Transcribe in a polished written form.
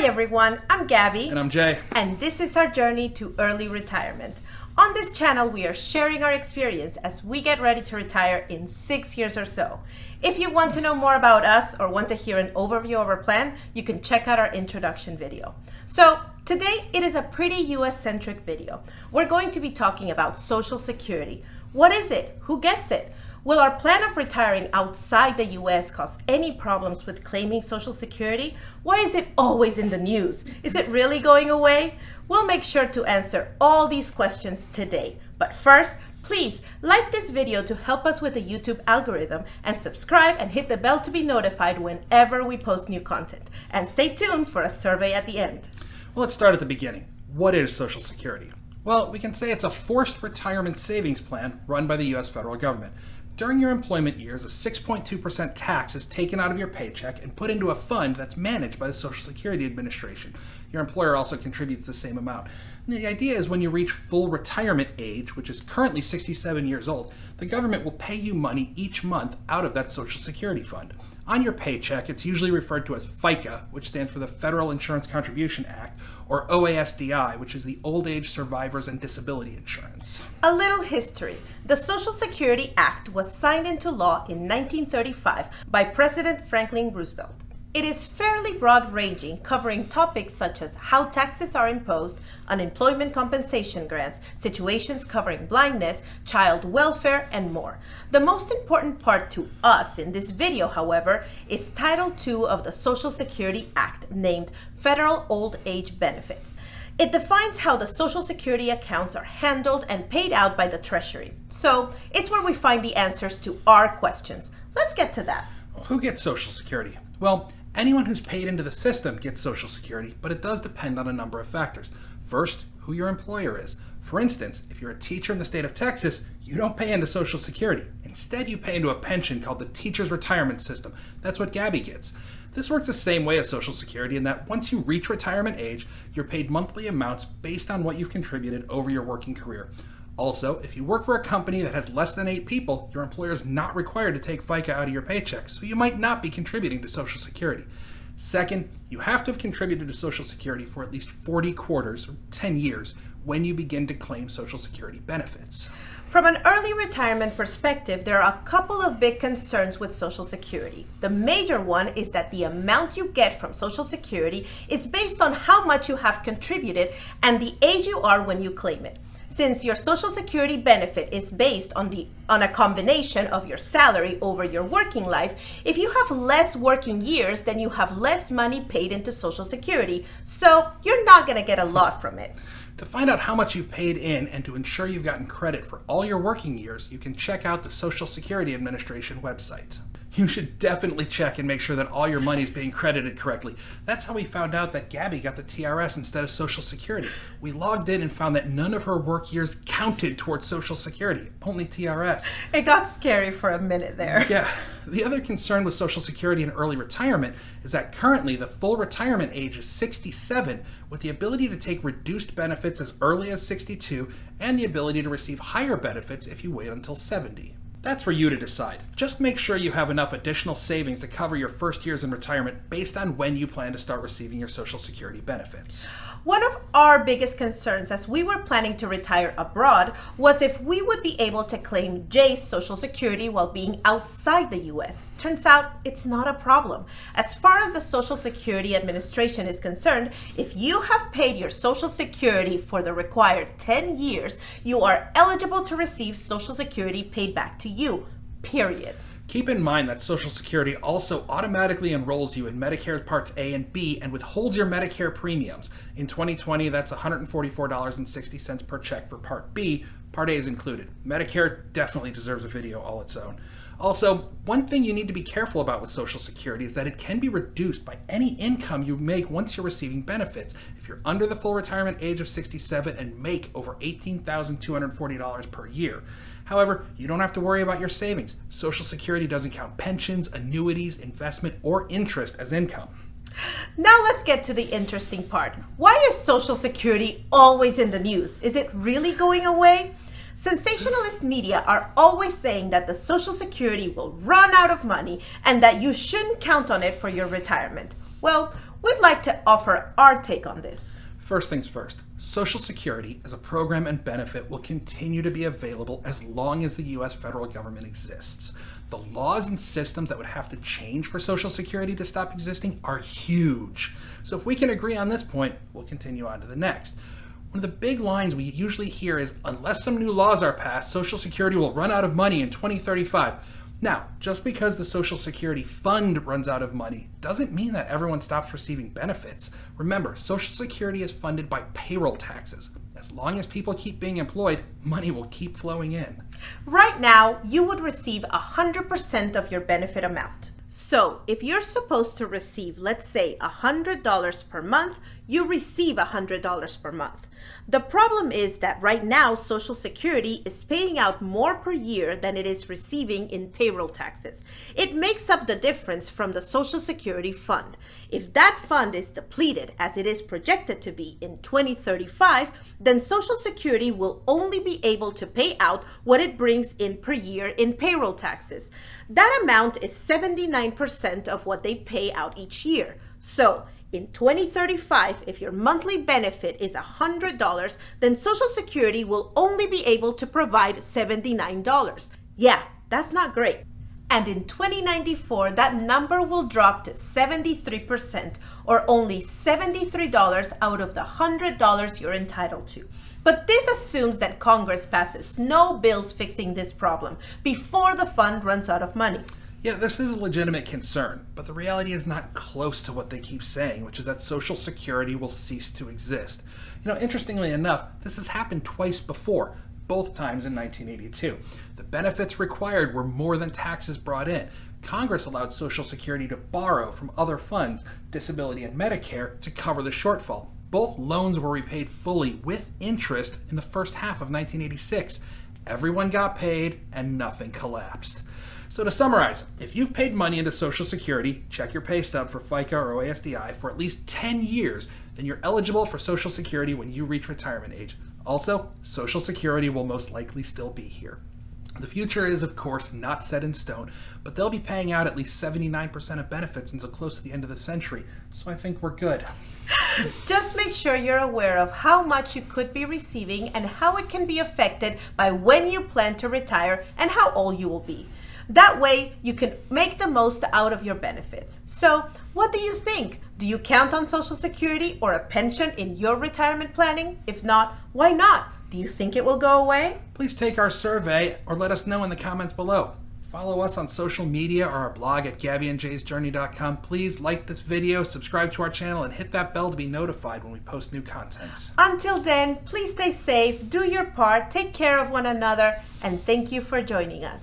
Hi everyone, I'm Gabby. And I'm Jay. And this is our journey to early retirement. On this channel, we are sharing our experience as we get ready to retire in 6 years or so. If you want to know more about us or want to hear an overview of our plan, you can check out our introduction video. So today, it is a pretty US-centric video. We're going to be talking about Social Security. What is it? Who gets it? Will our plan of retiring outside the US cause any problems with claiming Social Security? Why is it always in the news? Is it really going away? We'll make sure to answer all these questions today. But first, please like this video to help us with the YouTube algorithm and subscribe and hit the bell to be notified whenever we post new content. And stay tuned for a survey at the end. Well, let's start at the beginning. What is Social Security? Well, we can say it's a forced retirement savings plan run by the US federal government. During your employment years, a 6.2% tax is taken out of your paycheck and put into a fund that's managed by the Social Security Administration. Your employer also contributes the same amount. And the idea is when you reach full retirement age, which is currently 67 years old, the government will pay you money each month out of that Social Security fund. On your paycheck, it's usually referred to as FICA, which stands for the Federal Insurance Contribution Act, or OASDI, which is the Old Age Survivors and Disability Insurance. A little history. The Social Security Act was signed into law in 1935 by President Franklin Roosevelt. It is fairly broad-ranging, covering topics such as how taxes are imposed, unemployment compensation grants, situations covering blindness, child welfare, and more. The most important part to us in this video, however, is Title II of the Social Security Act, named Federal Old Age Benefits. It defines how the Social Security accounts are handled and paid out by the Treasury. So it's where we find the answers to our questions. Let's get to that. Well, who gets Social Security? Well, anyone who's paid into the system gets Social Security, but it does depend on a number of factors. First, who your employer is. For instance, if you're a teacher in the state of Texas, you don't pay into Social Security. Instead, you pay into a pension called the Teacher's Retirement System. That's what Gabby gets. This works the same way as Social Security in that once you reach retirement age, you're paid monthly amounts based on what you've contributed over your working career. Also, if you work for a company that has less than 8 people, your employer is not required to take FICA out of your paycheck, so you might not be contributing to Social Security. Second, you have to have contributed to Social Security for at least 40 quarters, or 10 years, when you begin to claim Social Security benefits. From an early retirement perspective, there are a couple of big concerns with Social Security. The major one is that the amount you get from Social Security is based on how much you have contributed and the age you are when you claim it. Since your Social Security benefit is based on a combination of your salary over your working life, if you have less working years, then you have less money paid into Social Security, so you're not going to get a lot from it. To find out how much you've paid in and to ensure you've gotten credit for all your working years, you can check out the Social Security Administration website. You should definitely check and make sure that all your money is being credited correctly. That's how we found out that Gabby got the TRS instead of Social Security. We logged in and found that none of her work years counted towards Social Security, only TRS. It got scary for a minute there. Yeah. The other concern with Social Security and early retirement is that currently the full retirement age is 67, with the ability to take reduced benefits as early as 62 and the ability to receive higher benefits if you wait until 70. That's for you to decide. Just make sure you have enough additional savings to cover your first years in retirement based on when you plan to start receiving your Social Security benefits. One of our biggest concerns as we were planning to retire abroad was if we would be able to claim Jay's Social Security while being outside the US. Turns out it's not a problem. As far as the Social Security Administration is concerned, if you have paid your Social Security for the required 10 years, you are eligible to receive Social Security paid back to you, period. Keep in mind that Social Security also automatically enrolls you in Medicare Parts A and B and withholds your Medicare premiums. In 2020, that's $144.60 per check for Part B. Part A is included. Medicare definitely deserves a video all its own. Also, one thing you need to be careful about with Social Security is that it can be reduced by any income you make once you're receiving benefits. If you're under the full retirement age of 67 and make over $18,240 per year. However, you don't have to worry about your savings. Social Security doesn't count pensions, annuities, investment, or interest as income. Now let's get to the interesting part. Why is Social Security always in the news? Is it really going away? Sensationalist media are always saying that the Social Security will run out of money and that you shouldn't count on it for your retirement. Well, We'd like to offer our take on this. First things first, Social Security as a program and benefit will continue to be available as long as the U.S. federal government exists. The laws and systems that would have to change for Social Security to stop existing are huge. So if we can agree on this point, we'll continue on to the next. One of the big lines we usually hear is, unless some new laws are passed, Social Security will run out of money in 2035. Now, just because the Social Security fund runs out of money doesn't mean that everyone stops receiving benefits. Remember, Social Security is funded by payroll taxes. As long as people keep being employed, money will keep flowing in. Right now, you would receive 100% of your benefit amount. So, if you're supposed to receive, let's say, $100 per month, you receive $100 per month. The problem is that right now, Social Security is paying out more per year than it is receiving in payroll taxes. It makes up the difference from the Social Security fund. If that fund is depleted, as it is projected to be in 2035, then Social Security will only be able to pay out what it brings in per year in payroll taxes. That amount is 79% of what they pay out each year. So, in 2035, if your monthly benefit is $100, then Social Security will only be able to provide $79. Yeah, that's not great. And in 2094, that number will drop to 73%, or only $73 out of the $100 you're entitled to. But this assumes that Congress passes no bills fixing this problem before the fund runs out of money. Yeah, this is a legitimate concern, but the reality is not close to what they keep saying, which is that Social Security will cease to exist. Interestingly enough, this has happened twice before, both times in 1982. The benefits required were more than taxes brought in. Congress allowed Social Security to borrow from other funds, disability and Medicare, to cover the shortfall. Both loans were repaid fully with interest in the first half of 1986. Everyone got paid and nothing collapsed. So to summarize, if you've paid money into Social Security, check your pay stub for FICA or OASDI for at least 10 years, then you're eligible for Social Security when you reach retirement age. Also, Social Security will most likely still be here. The future is, of course, not set in stone, but they'll be paying out at least 79% of benefits until close to the end of the century, so I think we're good. Just make sure you're aware of how much you could be receiving and how it can be affected by when you plan to retire and how old you will be. That way, you can make the most out of your benefits. So, what do you think? Do you count on Social Security or a pension in your retirement planning? If not, why not? Do you think it will go away? Please take our survey or let us know in the comments below. Follow us on social media or our blog at gabbyandjaysjourney.com. Please like this video, subscribe to our channel, and hit that bell to be notified when we post new content. Until then, please stay safe, do your part, take care of one another, and thank you for joining us.